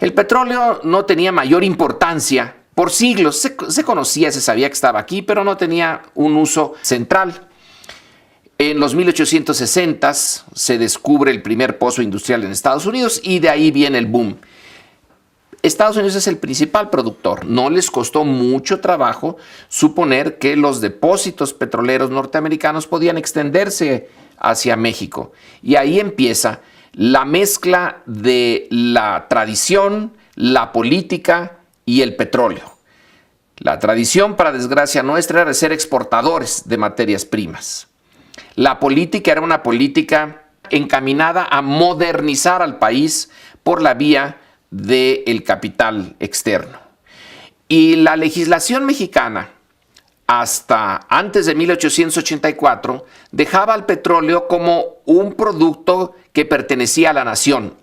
El petróleo no tenía mayor importancia por siglos. Se conocía, se sabía que estaba aquí, pero no tenía un uso central. En los 1860s se descubre el primer pozo industrial en Estados Unidos y de ahí viene el boom. Estados Unidos es el principal productor. No les costó mucho trabajo suponer que los depósitos petroleros norteamericanos podían extenderse hacia México. Y ahí empieza la mezcla de la tradición, la política y el petróleo. La tradición, para desgracia nuestra, era ser exportadores de materias primas. La política era una política encaminada a modernizar al país por la vía del capital externo. Y la legislación mexicana, hasta antes de 1884, dejaba al petróleo como un producto que pertenecía a la nación.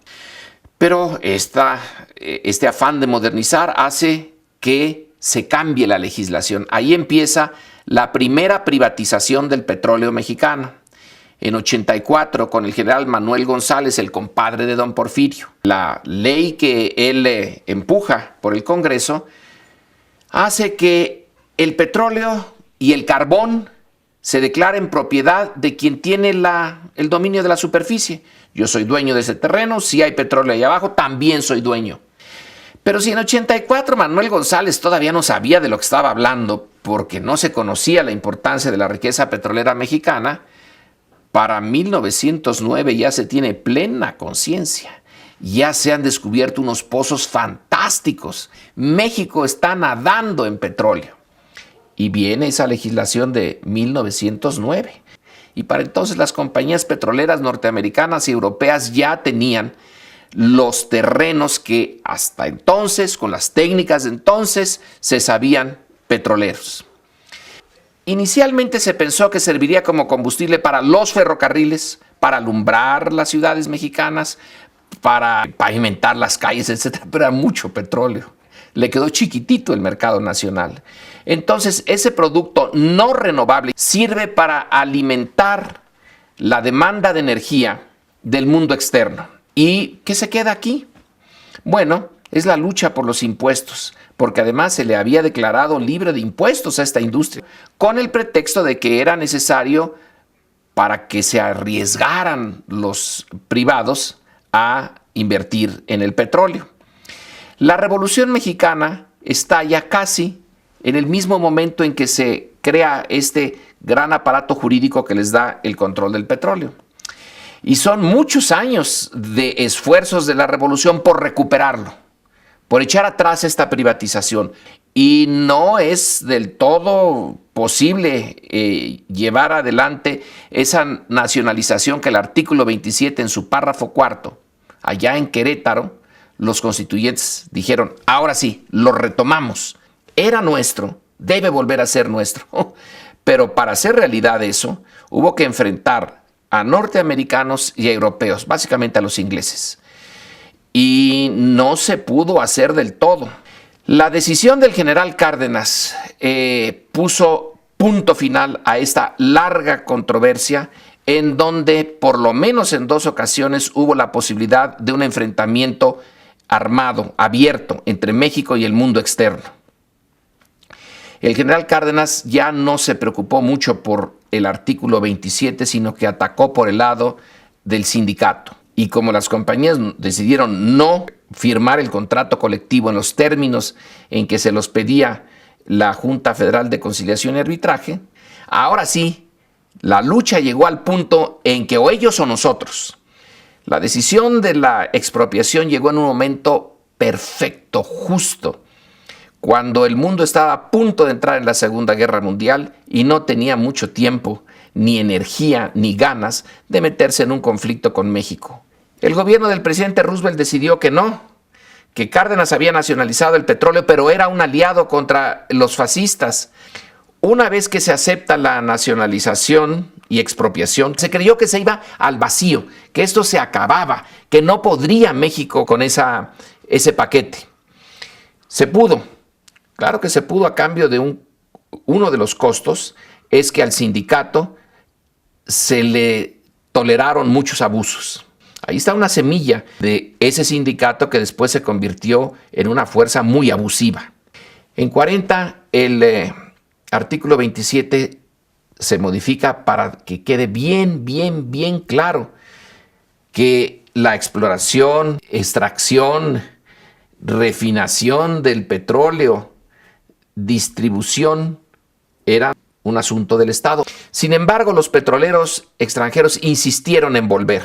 Pero este afán de modernizar hace que se cambie la legislación. Ahí empieza la primera privatización del petróleo mexicano. En 84, con el general Manuel González, el compadre de don Porfirio. La ley que él empuja por el Congreso hace que el petróleo y el carbón se declaren propiedad de quien tiene el dominio de la superficie. Yo soy dueño de ese terreno, si hay petróleo ahí abajo, también soy dueño. Pero si en 84 Manuel González todavía no sabía de lo que estaba hablando, porque no se conocía la importancia de la riqueza petrolera mexicana, para 1909 ya se tiene plena conciencia. Ya se han descubierto unos pozos fantásticos. México está nadando en petróleo. Y viene esa legislación de 1909. Y para entonces las compañías petroleras norteamericanas y europeas ya tenían los terrenos que hasta entonces, con las técnicas de entonces, se sabían petroleros. Inicialmente se pensó que serviría como combustible para los ferrocarriles, para alumbrar las ciudades mexicanas, para pavimentar las calles, etc. Pero era mucho petróleo. Le quedó chiquitito el mercado nacional. Entonces, ese producto no renovable sirve para alimentar la demanda de energía del mundo externo. ¿Y qué se queda aquí? Bueno, es la lucha por los impuestos, porque además se le había declarado libre de impuestos a esta industria, con el pretexto de que era necesario para que se arriesgaran los privados a invertir en el petróleo. La Revolución Mexicana está ya casi en el mismo momento en que se crea este gran aparato jurídico que les da el control del petróleo. Y son muchos años de esfuerzos de la Revolución por recuperarlo, por echar atrás esta privatización. Y no es del todo posible llevar adelante esa nacionalización que el artículo 27 en su párrafo cuarto, allá en Querétaro, los constituyentes dijeron, ahora sí, lo retomamos. Era nuestro, debe volver a ser nuestro. Pero para hacer realidad eso, hubo que enfrentar a norteamericanos y a europeos, básicamente a los ingleses. Y no se pudo hacer del todo. La decisión del general Cárdenas puso punto final a esta larga controversia, en donde por lo menos en 2 ocasiones hubo la posibilidad de un enfrentamiento armado, abierto, entre México y el mundo externo. El general Cárdenas ya no se preocupó mucho por el artículo 27, sino que atacó por el lado del sindicato. Y como las compañías decidieron no firmar el contrato colectivo en los términos en que se los pedía la Junta Federal de Conciliación y Arbitraje, ahora sí, la lucha llegó al punto en que o ellos o nosotros. La decisión de la expropiación llegó en un momento perfecto, justo, cuando el mundo estaba a punto de entrar en la Segunda Guerra Mundial y no tenía mucho tiempo, ni energía, ni ganas de meterse en un conflicto con México. El gobierno del presidente Roosevelt decidió que no, que Cárdenas había nacionalizado el petróleo, pero era un aliado contra los fascistas. Una vez que se acepta la nacionalización y expropiación, se creyó que se iba al vacío, que esto se acababa, que no podría México con ese paquete. Se pudo. Claro que se pudo a cambio de uno de los costos, es que al sindicato se le toleraron muchos abusos. Ahí está una semilla de ese sindicato que después se convirtió en una fuerza muy abusiva. En 40, el artículo 27 se modifica para que quede bien claro que la exploración, extracción, refinación del petróleo, distribución, era un asunto del Estado. Sin embargo, los petroleros extranjeros insistieron en volver.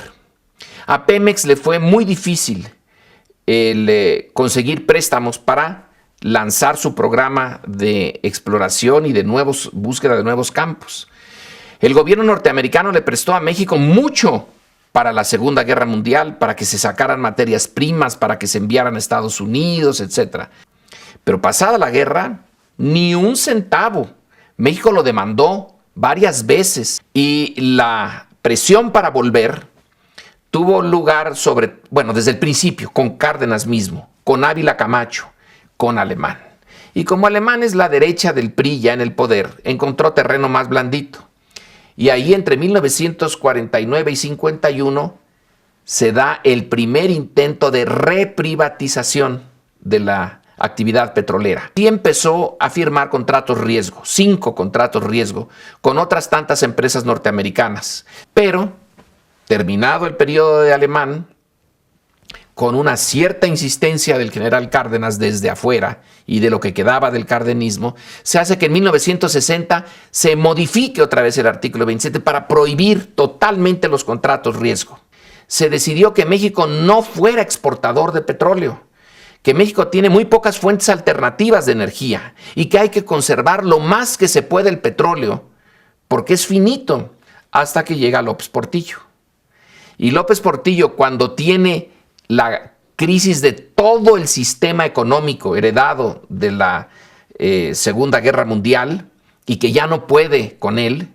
A Pemex le fue muy difícil conseguir préstamos para lanzar su programa de exploración y de búsqueda de nuevos campos. El gobierno norteamericano le prestó a México mucho para la Segunda Guerra Mundial, para que se sacaran materias primas, para que se enviaran a Estados Unidos, etc. Pero pasada la guerra, ni un centavo. México lo demandó varias veces y la presión para volver tuvo lugar desde el principio, con Cárdenas mismo, con Ávila Camacho, con Alemán. Y como Alemán es la derecha del PRI ya en el poder, encontró terreno más blandito. Y ahí entre 1949 y 51 se da el primer intento de reprivatización de la actividad petrolera. Y empezó a firmar contratos riesgo, 5 contratos riesgo, con otras tantas empresas norteamericanas. Pero, terminado el periodo de Alemán, con una cierta insistencia del general Cárdenas desde afuera y de lo que quedaba del cardenismo, se hace que en 1960 se modifique otra vez el artículo 27 para prohibir totalmente los contratos riesgo. Se decidió que México no fuera exportador de petróleo, que México tiene muy pocas fuentes alternativas de energía y que hay que conservar lo más que se puede el petróleo, porque es finito, hasta que llega López Portillo. Y López Portillo, cuando tiene la crisis de todo el sistema económico heredado de la Segunda Guerra Mundial y que ya no puede con él,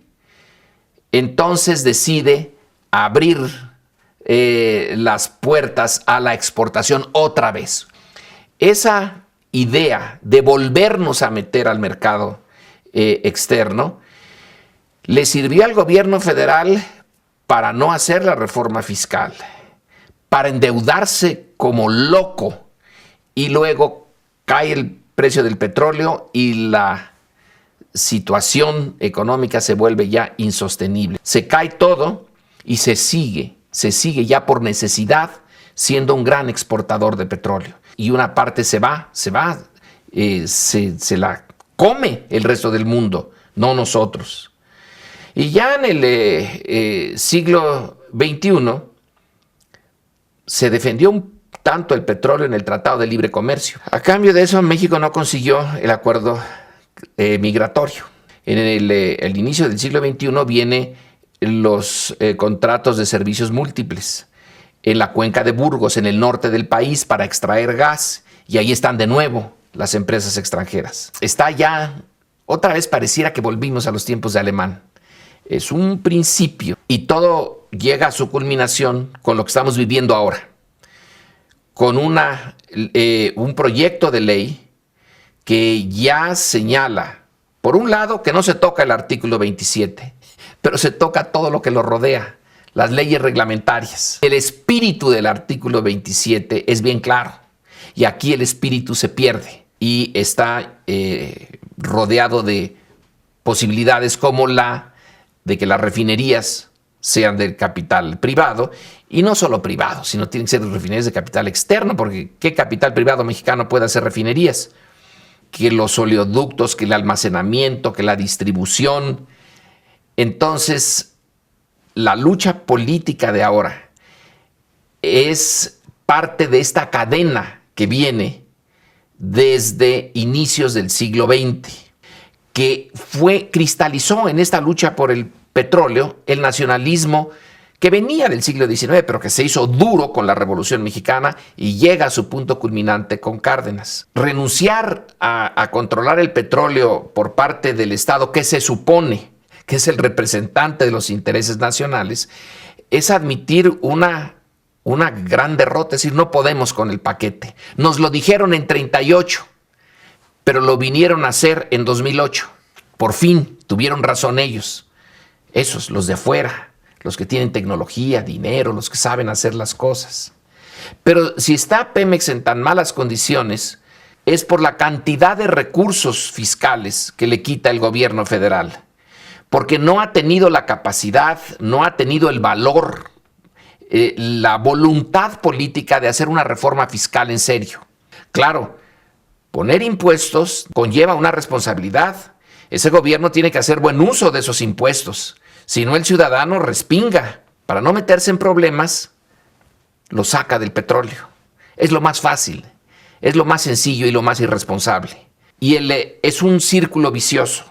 entonces decide abrir las puertas a la exportación otra vez. Esa idea de volvernos a meter al mercado externo le sirvió al gobierno federal para no hacer la reforma fiscal, para endeudarse como loco, y luego cae el precio del petróleo y la situación económica se vuelve ya insostenible. Se cae todo y se sigue ya por necesidad siendo un gran exportador de petróleo. Y una parte se la come el resto del mundo, no nosotros. Y ya en el siglo XXI se defendió un tanto el petróleo en el Tratado de Libre Comercio. A cambio de eso, México no consiguió el acuerdo migratorio. En el inicio del siglo XXI vienen los contratos de servicios múltiples en la cuenca de Burgos, en el norte del país, para extraer gas, y ahí están de nuevo las empresas extranjeras. Está ya, otra vez pareciera que volvimos a los tiempos de Alemán. Es un principio y todo llega a su culminación con lo que estamos viviendo ahora, con un proyecto de ley que ya señala, por un lado, que no se toca el artículo 27, pero se toca todo lo que lo rodea, las leyes reglamentarias. El espíritu del artículo 27 es bien claro, y aquí el espíritu se pierde y está rodeado de posibilidades como la de que las refinerías sean del capital privado, y no solo privado, sino tienen que ser refinerías de capital externo, porque ¿qué capital privado mexicano puede hacer refinerías? Que los oleoductos, que el almacenamiento, que la distribución. Entonces, la lucha política de ahora es parte de esta cadena que viene desde inicios del siglo XX, que cristalizó en esta lucha por el petróleo el nacionalismo que venía del siglo XIX, pero que se hizo duro con la Revolución Mexicana y llega a su punto culminante con Cárdenas. Renunciar a controlar el petróleo por parte del Estado, que se supone que es el representante de los intereses nacionales, es admitir una gran derrota, es decir, no podemos con el paquete. Nos lo dijeron en 38, pero lo vinieron a hacer en 2008. Por fin tuvieron razón ellos, esos, los de afuera, los que tienen tecnología, dinero, los que saben hacer las cosas. Pero si está Pemex en tan malas condiciones, es por la cantidad de recursos fiscales que le quita el gobierno federal, porque no ha tenido la capacidad, no ha tenido el valor, la voluntad política de hacer una reforma fiscal en serio. Claro, poner impuestos conlleva una responsabilidad. Ese gobierno tiene que hacer buen uso de esos impuestos, si no el ciudadano respinga. Para no meterse en problemas, lo saca del petróleo. Es lo más fácil, es lo más sencillo y lo más irresponsable. Y es un círculo vicioso.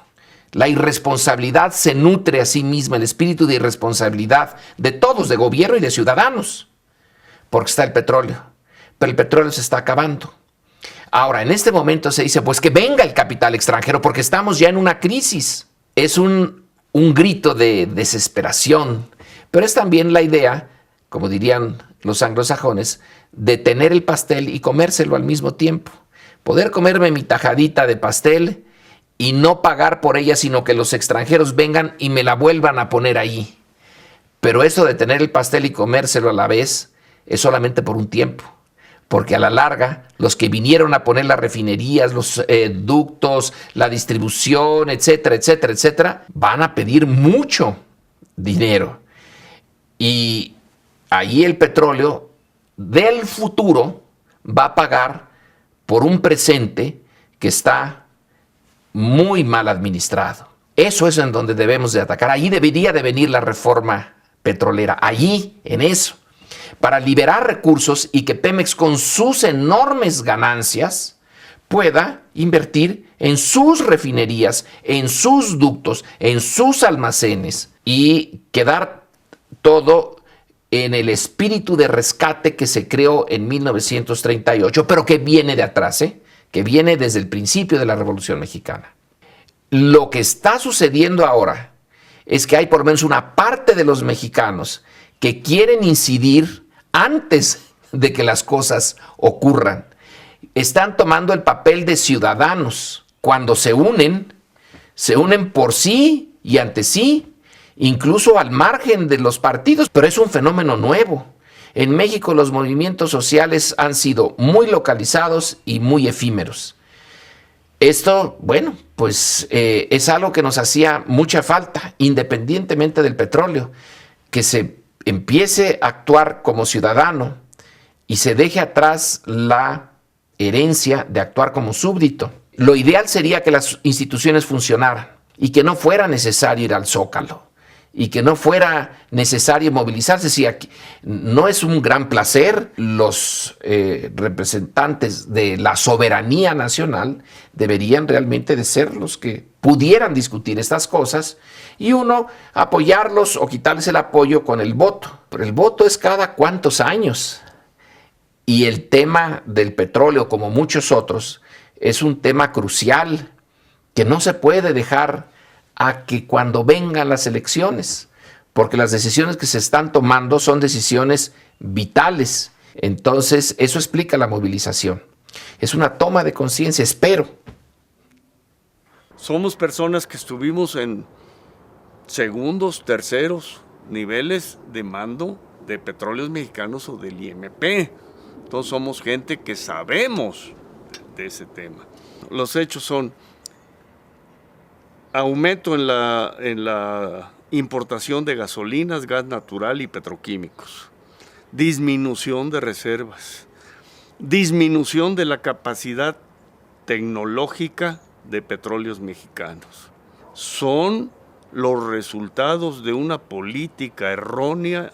La irresponsabilidad se nutre a sí misma, el espíritu de irresponsabilidad de todos, de gobierno y de ciudadanos, porque está el petróleo. Pero el petróleo se está acabando. Ahora, en este momento se dice, pues que venga el capital extranjero, porque estamos ya en una crisis. Es un grito de desesperación, pero es también la idea, como dirían los anglosajones, de tener el pastel y comérselo al mismo tiempo. Poder comerme mi tajadita de pastel y no pagar por ella, sino que los extranjeros vengan y me la vuelvan a poner ahí. Pero eso de tener el pastel y comérselo a la vez es solamente por un tiempo, porque a la larga los que vinieron a poner las refinerías, los ductos, la distribución, etcétera, etcétera, etcétera, van a pedir mucho dinero. Y ahí el petróleo del futuro va a pagar por un presente que está muy mal administrado. Eso es en donde debemos de atacar. Allí debería de venir la reforma petrolera, allí, en eso, para liberar recursos y que Pemex con sus enormes ganancias pueda invertir en sus refinerías, en sus ductos, en sus almacenes y quedar todo en el espíritu de rescate que se creó en 1938, pero que viene de atrás, que viene desde el principio de la Revolución Mexicana. Lo que está sucediendo ahora es que hay por lo menos una parte de los mexicanos que quieren incidir antes de que las cosas ocurran. Están tomando el papel de ciudadanos. Cuando se unen por sí y ante sí, incluso al margen de los partidos, pero es un fenómeno nuevo. En México los movimientos sociales han sido muy localizados y muy efímeros. Esto, bueno, pues es algo que nos hacía mucha falta, independientemente del petróleo, que se empiece a actuar como ciudadano y se deje atrás la herencia de actuar como súbdito. Lo ideal sería que las instituciones funcionaran y que no fuera necesario ir al Zócalo y que no fuera necesario movilizarse. Si aquí no es un gran placer, los representantes de la soberanía nacional deberían realmente de ser los que pudieran discutir estas cosas y uno apoyarlos o quitarles el apoyo con el voto. Pero el voto es cada cuántos años. Y el tema del petróleo, como muchos otros, es un tema crucial que no se puede dejar a que cuando vengan las elecciones, porque las decisiones que se están tomando son decisiones vitales. Entonces, eso explica la movilización. Es una toma de conciencia, espero. Somos personas que estuvimos en segundos, terceros niveles de mando de Petróleos Mexicanos o del IMP. Entonces somos gente que sabemos de ese tema. Los hechos son aumento en la importación de gasolinas, gas natural y petroquímicos, disminución de reservas, disminución de la capacidad tecnológica de Petróleos Mexicanos. Son los resultados de una política errónea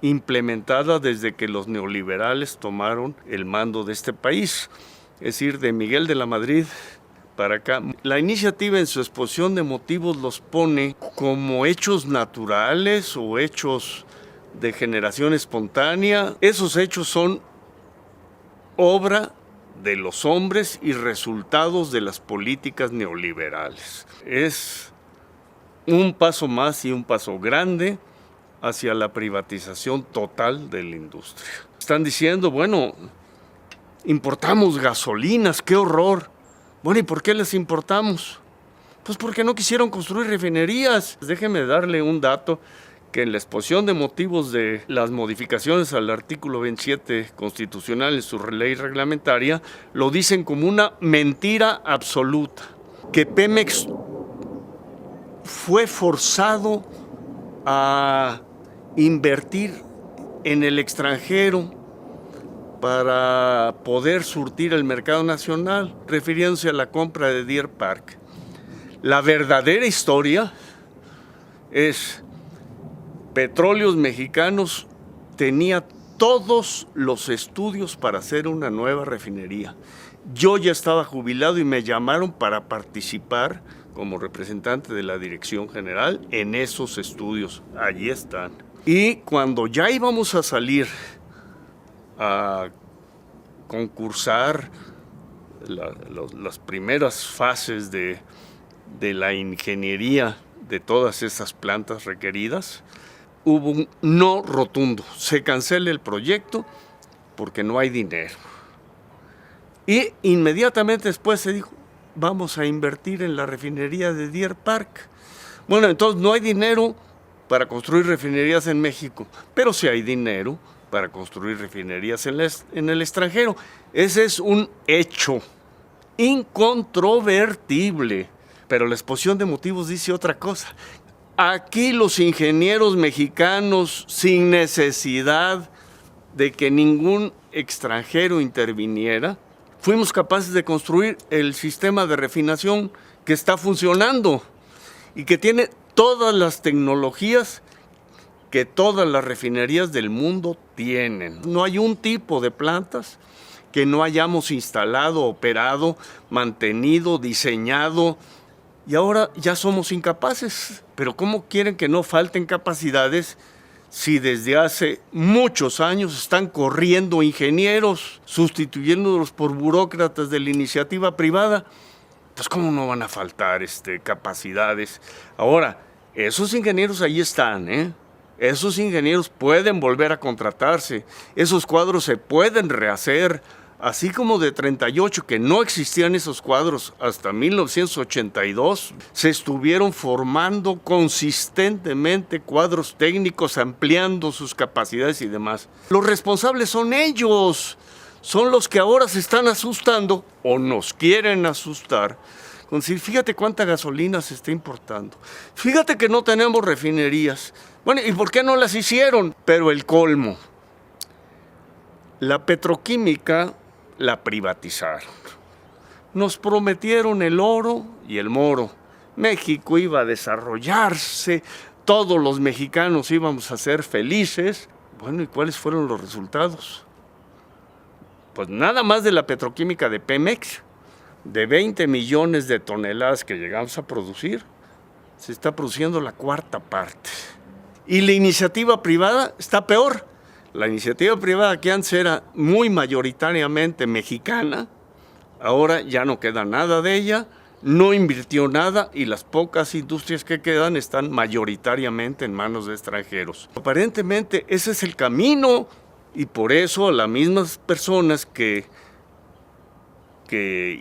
implementada desde que los neoliberales tomaron el mando de este país, es decir, de Miguel de la Madrid para acá. La iniciativa en su exposición de motivos los pone como hechos naturales o hechos de generación espontánea. Esos hechos son obra de los hombres y resultados de las políticas neoliberales. Es un paso más y un paso grande hacia la privatización total de la industria. Están diciendo, bueno, importamos gasolinas, qué horror. Bueno, ¿y por qué las importamos? Pues porque no quisieron construir refinerías. Déjeme darle un dato que en la exposición de motivos de las modificaciones al artículo 27 constitucional en su ley reglamentaria, lo dicen como una mentira absoluta, que Pemex fue forzado a invertir en el extranjero para poder surtir el mercado nacional, refiriéndose a la compra de Deer Park. La verdadera historia es: Petróleos Mexicanos tenía todos los estudios para hacer una nueva refinería. Yo ya estaba jubilado y me llamaron para participar como representante de la dirección general en esos estudios. Allí están. Y cuando ya íbamos a salir a concursar las primeras fases de la ingeniería de todas esas plantas requeridas, hubo un no rotundo. Se cancela el proyecto porque no hay dinero. Y inmediatamente después se dijo: vamos a invertir en la refinería de Deer Park. Bueno, entonces no hay dinero para construir refinerías en México, pero sí hay dinero para construir refinerías en el extranjero. Ese es un hecho incontrovertible, pero la exposición de motivos dice otra cosa. Aquí los ingenieros mexicanos, sin necesidad de que ningún extranjero interviniera, fuimos capaces de construir el sistema de refinación que está funcionando y que tiene todas las tecnologías que todas las refinerías del mundo tienen. No hay un tipo de plantas que no hayamos instalado, operado, mantenido, diseñado, y ahora ya somos incapaces. Pero ¿cómo quieren que no falten capacidades si desde hace muchos años están corriendo ingenieros, sustituyéndolos por burócratas de la iniciativa privada? Pues ¿cómo no van a faltar capacidades? Ahora, esos ingenieros ahí están, ¿eh? Esos ingenieros pueden volver a contratarse, esos cuadros se pueden rehacer, así como de 38, que no existían esos cuadros hasta 1982, se estuvieron formando consistentemente cuadros técnicos, ampliando sus capacidades y demás. Los responsables son ellos, son los que ahora se están asustando o nos quieren asustar. Con decir, fíjate cuánta gasolina se está importando, fíjate que no tenemos refinerías. Bueno, ¿y por qué no las hicieron? Pero el colmo, la petroquímica la privatizaron. Nos prometieron el oro y el moro. México iba a desarrollarse, todos los mexicanos íbamos a ser felices. Bueno, ¿y cuáles fueron los resultados? Pues nada más de la petroquímica de Pemex, de 20 millones de toneladas que llegamos a producir, se está produciendo la cuarta parte. Y la iniciativa privada está peor. La iniciativa privada, que antes era muy mayoritariamente mexicana, ahora ya no queda nada de ella, no invirtió nada y las pocas industrias que quedan están mayoritariamente en manos de extranjeros. Aparentemente ese es el camino, y por eso las mismas personas que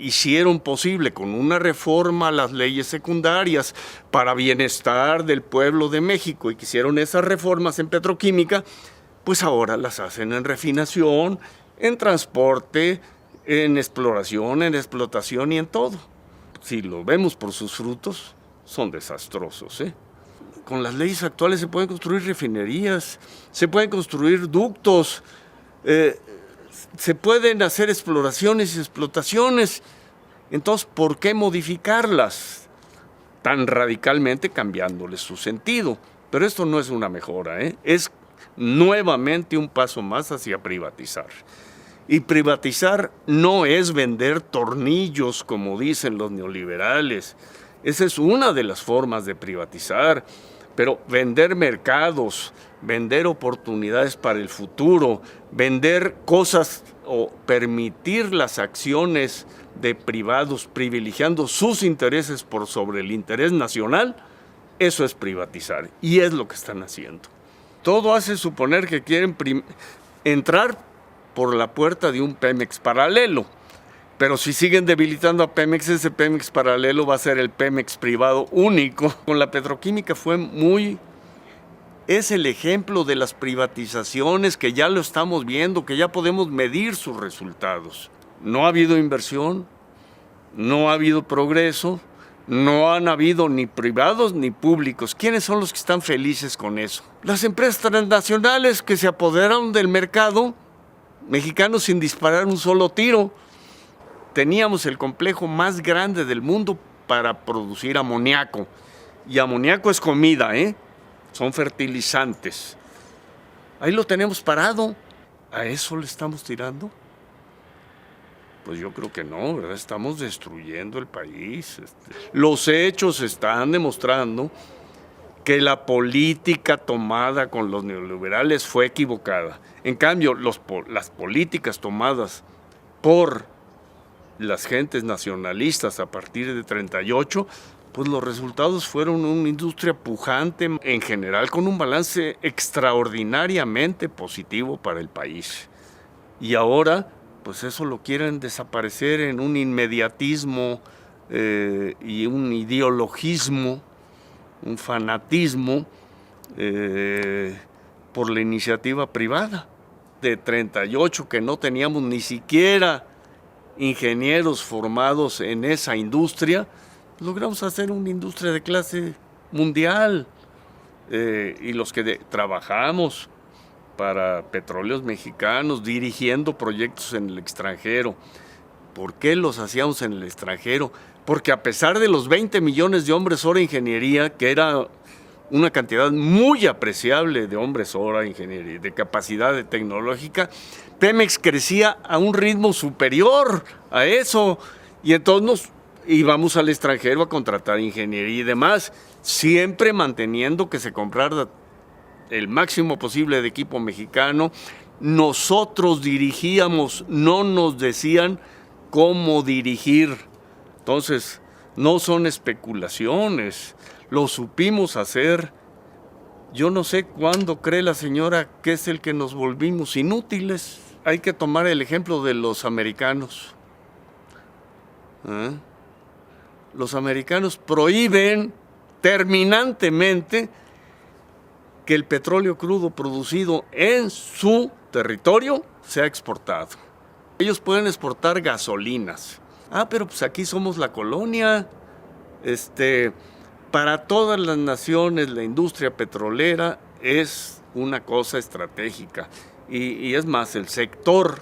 hicieron posible con una reforma las leyes secundarias para bienestar del pueblo de México y que hicieron esas reformas en petroquímica, pues ahora las hacen en refinación, en transporte, en exploración, en explotación y en todo. Si lo vemos por sus frutos, son desastrosos, ¿eh? Con las leyes actuales se pueden construir refinerías, se pueden construir ductos, se pueden hacer exploraciones y explotaciones. Entonces, ¿por qué modificarlas tan radicalmente, cambiándoles su sentido? Pero esto no es una mejora, ¿eh? Es nuevamente un paso más hacia privatizar. Y privatizar no es vender tornillos, como dicen los neoliberales. Esa es una de las formas de privatizar. Pero vender mercados, vender oportunidades para el futuro, vender cosas o permitir las acciones de privados privilegiando sus intereses por sobre el interés nacional, eso es privatizar y es lo que están haciendo. Todo hace suponer que quieren entrar por la puerta de un Pemex paralelo. Pero si siguen debilitando a Pemex, ese Pemex paralelo va a ser el Pemex privado único. Con la petroquímica fue muy es el ejemplo de las privatizaciones que ya lo estamos viendo, que ya podemos medir sus resultados. No ha habido inversión, no ha habido progreso, no han habido ni privados ni públicos. ¿Quiénes son los que están felices con eso? Las empresas transnacionales que se apoderaron del mercado mexicano sin disparar un solo tiro. Teníamos el complejo más grande del mundo para producir amoníaco. Y amoníaco es comida, son fertilizantes. Ahí lo tenemos parado. ¿A eso le estamos tirando? Pues yo creo que no, ¿verdad? Estamos destruyendo el país. Los hechos están demostrando que la política tomada con los neoliberales fue equivocada. En cambio, las políticas tomadas por las gentes nacionalistas a partir de 38, pues los resultados fueron una industria pujante en general, con un balance extraordinariamente positivo para el país. Y ahora, pues eso lo quieren desaparecer en un inmediatismo y un ideologismo, un fanatismo por la iniciativa privada. De 38, que no teníamos ni siquiera ingenieros formados en esa industria, logramos hacer una industria de clase mundial. Y los que trabajamos para Petróleos Mexicanos, dirigiendo proyectos en el extranjero. ¿Por qué los hacíamos en el extranjero? Porque a pesar de los 20 millones de hombres hora ingeniería, que era una cantidad muy apreciable de hombres hora ingeniería, de capacidad tecnológica, Pemex crecía a un ritmo superior a eso. Y entonces nos íbamos al extranjero a contratar ingeniería y demás, siempre manteniendo que se comprara el máximo posible de equipo mexicano. Nosotros dirigíamos, no nos decían cómo dirigir. Entonces, no son especulaciones, lo supimos hacer. Yo no sé cuándo cree la señora que es el que nos volvimos inútiles. Hay que tomar el ejemplo de los americanos. Los americanos prohíben terminantemente que el petróleo crudo producido en su territorio sea exportado. Ellos pueden exportar gasolinas. Pero pues aquí somos la colonia. Para todas las naciones la industria petrolera es una cosa estratégica. Y es más, el sector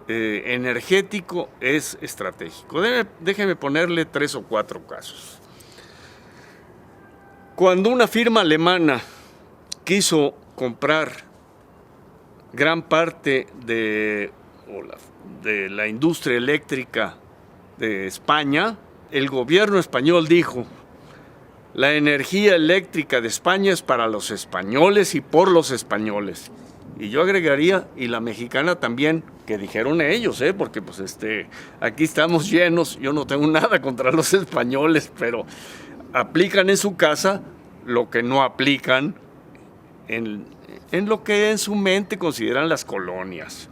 energético es estratégico. Déjeme ponerle 3 o 4 casos. Cuando una firma alemana quiso comprar gran parte de la industria eléctrica de España, el gobierno español dijo: la energía eléctrica de España es para los españoles y por los españoles. Y yo agregaría, y la mexicana también, que dijeron ellos, porque pues aquí estamos llenos. Yo no tengo nada contra los españoles, pero aplican en su casa lo que no aplican en lo que en su mente consideran las colonias.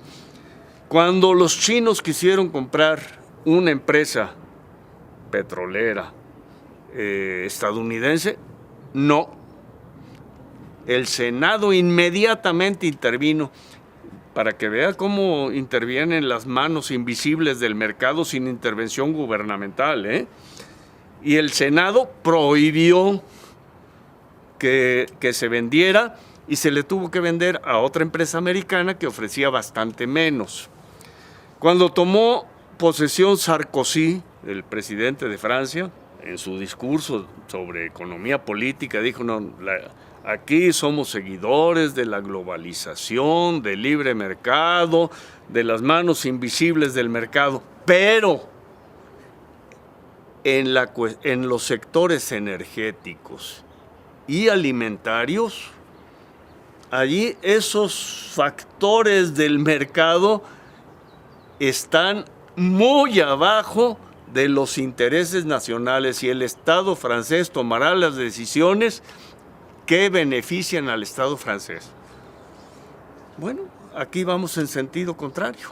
Cuando los chinos quisieron comprar una empresa petrolera estadounidense, no. El Senado inmediatamente intervino, para que vea cómo intervienen las manos invisibles del mercado sin intervención gubernamental. Y el Senado prohibió que se vendiera, y se le tuvo que vender a otra empresa americana que ofrecía bastante menos. Cuando tomó posesión Sarkozy, el presidente de Francia, en su discurso sobre economía política, dijo: no, aquí somos seguidores de la globalización, del libre mercado, de las manos invisibles del mercado, pero en los sectores energéticos y alimentarios, allí esos factores del mercado están muy abajo de los intereses nacionales, y el Estado francés tomará las decisiones que benefician al Estado francés. Bueno, aquí vamos en sentido contrario.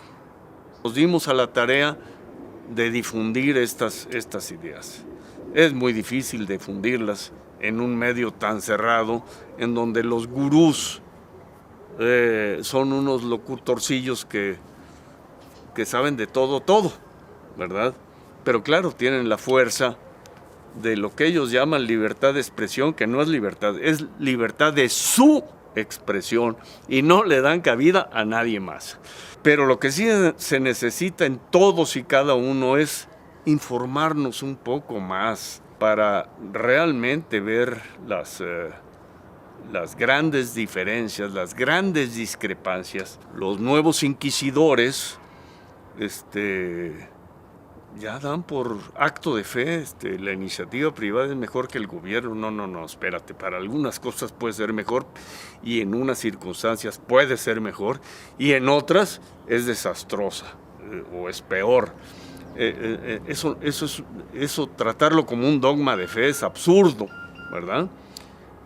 Nos dimos a la tarea de difundir estas ideas. Es muy difícil difundirlas en un medio tan cerrado, en donde los gurús son unos locutorcillos que saben de todo, ¿verdad? Pero claro, tienen la fuerza de lo que ellos llaman libertad de expresión, que no es libertad de su expresión, y no le dan cabida a nadie más. Pero lo que sí se necesita en todos y cada uno es informarnos un poco más para realmente ver las grandes diferencias, las grandes discrepancias. Los nuevos inquisidores ya dan por acto de fe, la iniciativa privada es mejor que el gobierno. No, espérate, para algunas cosas puede ser mejor y en unas circunstancias puede ser mejor y en otras es desastrosa o es peor. Eso tratarlo como un dogma de fe es absurdo, ¿verdad?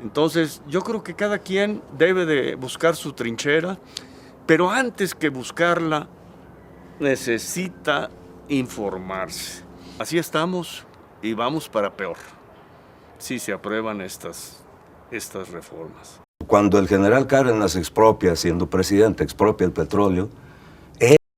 Entonces yo creo que cada quien debe de buscar su trinchera, pero antes que buscarla necesita informarse. Así estamos y vamos para peor si se aprueban estas reformas. Cuando el general Cárdenas expropia, siendo presidente, expropia el petróleo,